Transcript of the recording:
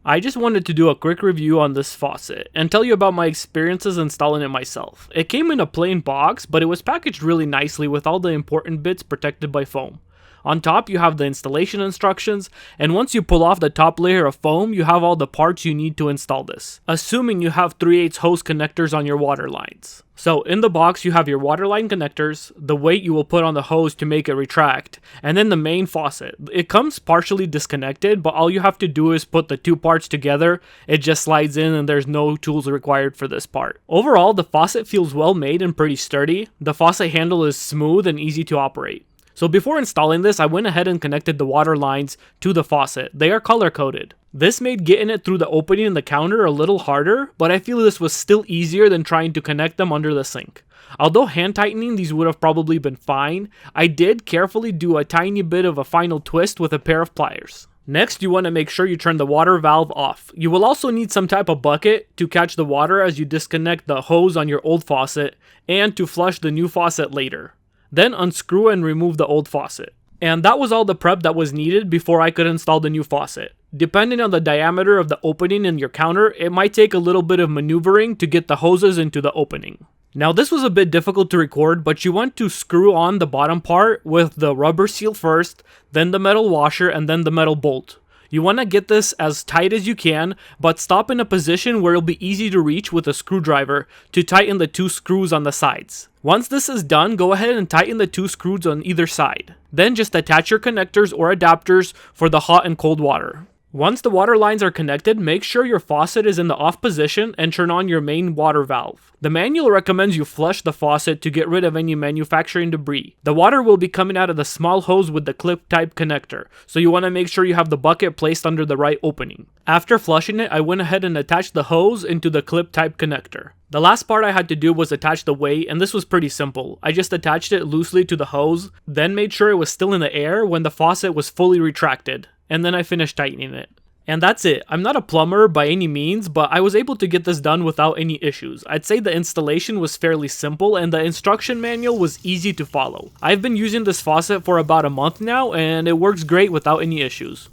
I just wanted to do a quick review on this faucet and tell you about my experiences installing it myself. It came in a plain box, but it was packaged really nicely with all the important bits protected by foam. On top, you have the installation instructions, and once you pull off the top layer of foam, you have all the parts you need to install this, assuming you have 3/8 hose connectors on your water lines. So in the box, you have your water line connectors, the weight you will put on the hose to make it retract, and then the main faucet. It comes partially disconnected, but all you have to do is put the two parts together. It just slides in and there's no tools required for this part. Overall, the faucet feels well made and pretty sturdy. The faucet handle is smooth and easy to operate. So before installing this, I went ahead and connected the water lines to the faucet. They are color coded. This made getting it through the opening in the counter a little harder, but I feel this was still easier than trying to connect them under the sink. Although hand tightening these would have probably been fine, I did carefully do a tiny bit of a final twist with a pair of pliers. Next, you want to make sure you turn the water valve off. You will also need some type of bucket to catch the water as you disconnect the hose on your old faucet and to flush the new faucet later. Then unscrew and remove the old faucet. And that was all the prep that was needed before I could install the new faucet. Depending on the diameter of the opening in your counter, it might take a little bit of maneuvering to get the hoses into the opening. Now this was a bit difficult to record, but you want to screw on the bottom part with the rubber seal first, then the metal washer, and then the metal bolt. You want to get this as tight as you can, but stop in a position where it'll be easy to reach with a screwdriver to tighten the two screws on the sides. Once this is done, go ahead and tighten the two screws on either side. Then just attach your connectors or adapters for the hot and cold water. Once the water lines are connected, make sure your faucet is in the off position and turn on your main water valve. The manual recommends you flush the faucet to get rid of any manufacturing debris. The water will be coming out of the small hose with the clip type connector, so you want to make sure you have the bucket placed under the right opening. After flushing it, I went ahead and attached the hose into the clip type connector. The last part I had to do was attach the weight, and this was pretty simple. I just attached it loosely to the hose, then made sure it was still in the air when the faucet was fully retracted, and then I finished tightening it. And that's it. I'm not a plumber by any means, but I was able to get this done without any issues. I'd say the installation was fairly simple and the instruction manual was easy to follow. I've been using this faucet for about a month now and it works great without any issues.